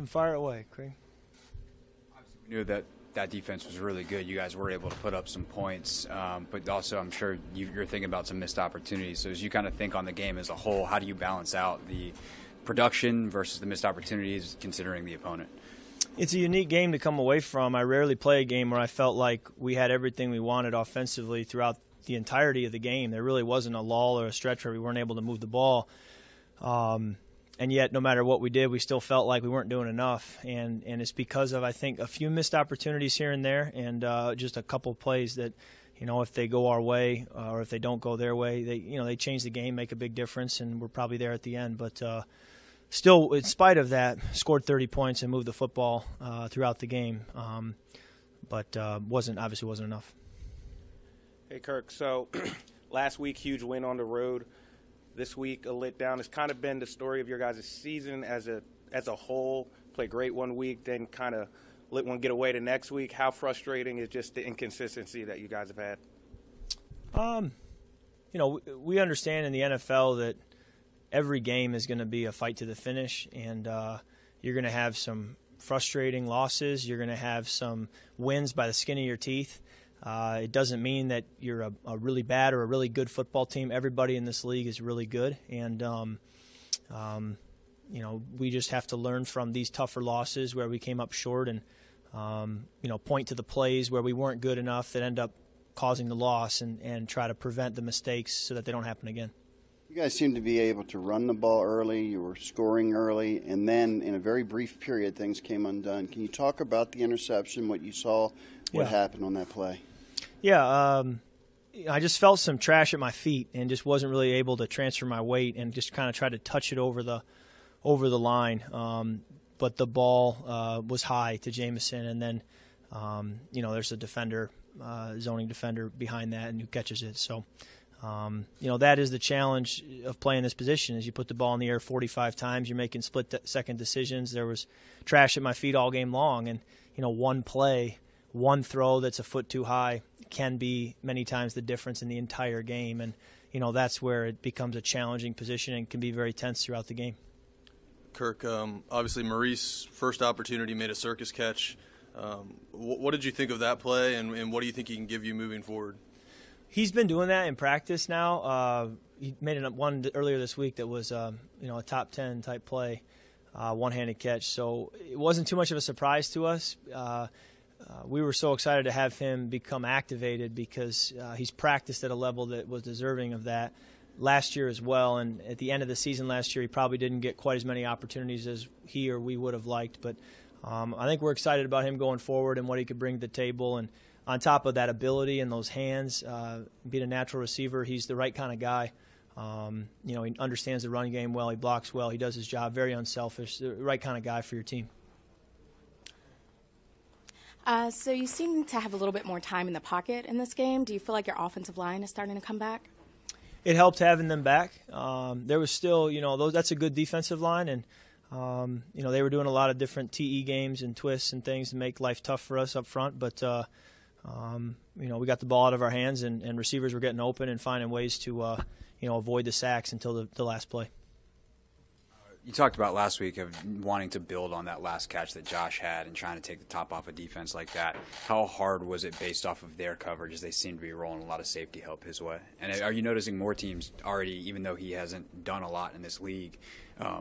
can fire away, Craig. Obviously, we knew that defense was really good. You guys were able to put up some points, but also I'm sure you're thinking about some missed opportunities. So as you kind of think on the game as a whole, how do you balance out the production versus the missed opportunities considering the opponent? It's a unique game to come away from. I rarely play a game where I felt like we had everything we wanted offensively throughout the entirety of the game. There really wasn't a lull or a stretch where we weren't able to move the ball. And yet, no matter what we did, we still felt like we weren't doing enough. And it's because of, I think, a few missed opportunities here and there and just a couple plays that, if they go our way or if they don't go their way, they change the game, make a big difference, and we're probably there at the end. But still, in spite of that, scored 30 points and moved the football throughout the game. But obviously wasn't enough. Hey, Kirk, so last week, huge win on the road. This week, a letdown. It's kind of been the story of your guys' season as a whole. Play great one week, then kind of let one get away the next week. How frustrating is just the inconsistency that you guys have had? We understand in the NFL that every game is going to be a fight to the finish, and you're going to have some frustrating losses. You're going to have some wins by the skin of your teeth. It doesn't mean that you're a really bad or a really good football team. Everybody in this league is really good, and we just have to learn from these tougher losses where we came up short and point to the plays where we weren't good enough that end up causing the loss and try to prevent the mistakes so that they don't happen again. You guys seem to be able to run the ball early. You were scoring early, and then in a very brief period, things came undone. Can you talk about the interception, what you saw, what happened on that play? Yeah, I just felt some trash at my feet and just wasn't really able to transfer my weight and just kind of tried to touch it over the line. But the ball was high to Jamison, and then there's a defender, zoning defender behind that, and who catches it. So that is the challenge of playing this position. Is you put the ball in the air 45 times, you're making split-second decisions. There was trash at my feet all game long, and one play, one throw that's a foot too high can be many times the difference in the entire game. And, that's where it becomes a challenging position and can be very tense throughout the game. Kirk, obviously Maurice, first opportunity, made a circus catch. What did you think of that play, and what do you think he can give you moving forward? He's been doing that in practice now. He made one earlier this week that was, a top 10 type play, one-handed catch. So it wasn't too much of a surprise to us. We were so excited to have him become activated because he's practiced at a level that was deserving of that last year as well. And at the end of the season last year, he probably didn't get quite as many opportunities as he or we would have liked. But I think we're excited about him going forward and what he could bring to the table. And on top of that ability and those hands, being a natural receiver, he's the right kind of guy. He understands the run game well. He blocks well. He does his job. Very unselfish. The right kind of guy for your team. So you seem to have a little bit more time in the pocket in this game. Do you feel like your offensive line is starting to come back? It helped having them back. There was still, that's a good defensive line, and they were doing a lot of different TE games and twists and things to make life tough for us up front. But we got the ball out of our hands, and receivers were getting open and finding ways to avoid the sacks until the last play. You talked about last week of wanting to build on that last catch that Josh had and trying to take the top off a defense like that. How hard was it based off of their coverage as they seem to be rolling a lot of safety help his way? And are you noticing more teams already, even though he hasn't done a lot in this league,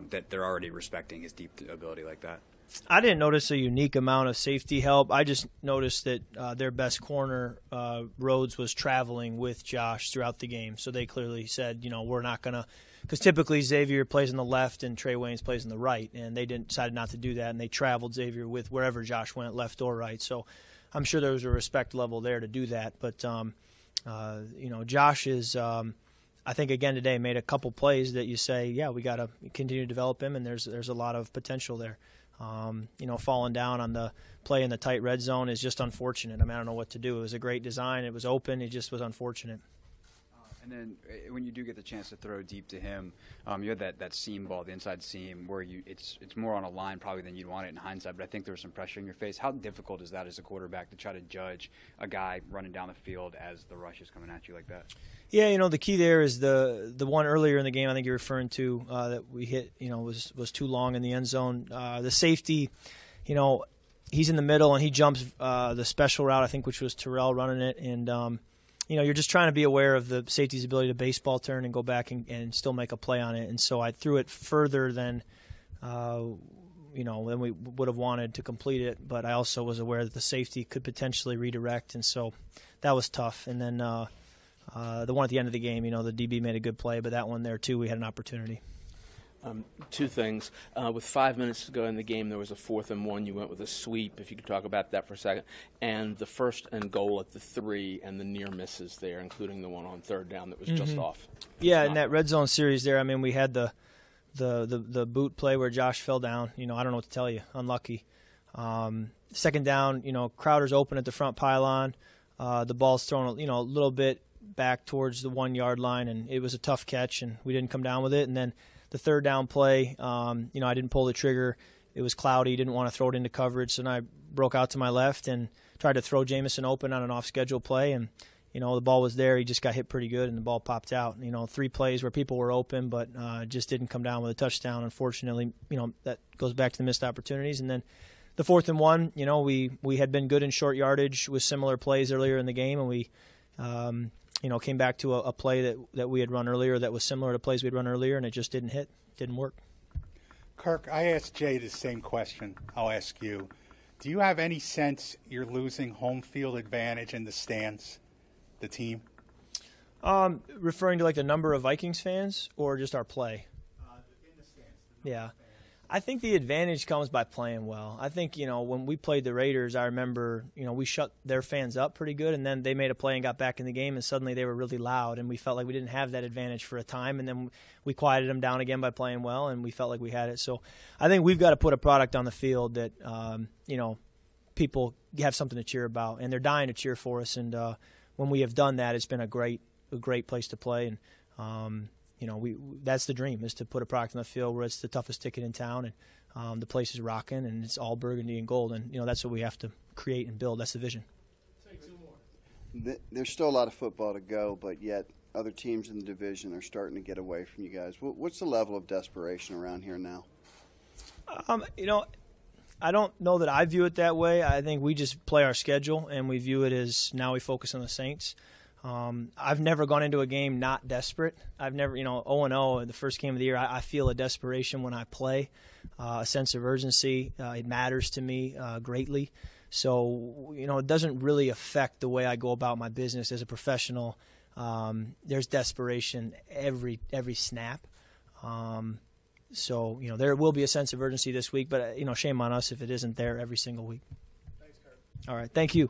that they're already respecting his deep ability like that? I didn't notice a unique amount of safety help. I just noticed that their best corner, Rhodes, was traveling with Josh throughout the game. So they clearly said, we're not going to – because typically Xavier plays on the left and Trey Waynes plays on the right, and they decided not to do that, and they traveled Xavier with wherever Josh went, left or right. So I'm sure there was a respect level there to do that. But, Josh is I think, again, today made a couple plays that you say, yeah, we got to continue to develop him, and there's a lot of potential there. Falling down on the play in the tight red zone is just unfortunate. I don't know what to do. It was a great design. It was open. It just was unfortunate. And then when you do get the chance to throw deep to him, you had that seam ball, the inside seam, where it's more on a line probably than you'd want it in hindsight, but I think there was some pressure in your face. How difficult is that as a quarterback to try to judge a guy running down the field as the rush is coming at you like that? Yeah, the key there is the one earlier in the game I think you're referring to that we hit, was too long in the end zone. The safety, he's in the middle and he jumps the special route, I think, which was Terrell running it. And, you're just trying to be aware of the safety's ability to baseball turn and go back and still make a play on it. And so I threw it further than than we would have wanted to complete it. But I also was aware that the safety could potentially redirect. And so that was tough. And then the one at the end of the game, the DB made a good play, but that one there too, we had an opportunity. Two things. With 5 minutes to go in the game, there was a 4th and 1. You went with a sweep, if you could talk about that for a second. And the 1st and goal at the 3 and the near misses there, including the one on 3rd down that was just off. Yeah, in that red zone series there, we had the boot play where Josh fell down. I don't know what to tell you. Unlucky. 2nd down, Crowder's open at the front pylon. The ball's thrown, a little bit back towards the 1 yard line, and it was a tough catch, and we didn't come down with it. And then the 3rd down play, I didn't pull the trigger. It was cloudy, didn't want to throw it into coverage, so then I broke out to my left and tried to throw Jamison open on an off-schedule play, and the ball was there. He just got hit pretty good, and the ball popped out. 3 plays where people were open, but just didn't come down with a touchdown. Unfortunately, that goes back to the missed opportunities. And then the 4th and 1, we had been good in short yardage with similar plays earlier in the game, and we came back to a play that we had run earlier that was similar to plays we'd run earlier, and it just didn't hit, didn't work. Kirk, I asked Jay the same question. I'll ask you. Do you have any sense you're losing home field advantage in the stands, the team? Referring to like the number of Vikings fans or just our play? In the stands. Yeah. I think the advantage comes by playing well. I think, when we played the Raiders, I remember, we shut their fans up pretty good, and then they made a play and got back in the game, and suddenly they were really loud, and we felt like we didn't have that advantage for a time, and then we quieted them down again by playing well, and we felt like we had it. So I think we've got to put a product on the field that, people have something to cheer about, and they're dying to cheer for us, and when we have done that, it's been a great place to play, and that's the dream, is to put a product on the field where it's the toughest ticket in town, and the place is rocking, and it's all burgundy and gold, and that's what we have to create and build. That's the vision. There's still a lot of football to go, but yet other teams in the division are starting to get away from you guys. What's the level of desperation around here now? I don't know that I view it that way. I think we just play our schedule, and we view it as now we focus on the Saints. I've never gone into a game not desperate. I've never, 0-0, the first game of the year, I feel a desperation when I play, a sense of urgency. It matters to me greatly. So, it doesn't really affect the way I go about my business as a professional. There's desperation every snap. So, there will be a sense of urgency this week, but, shame on us if it isn't there every single week. Thanks, Kirk. All right. Thank you.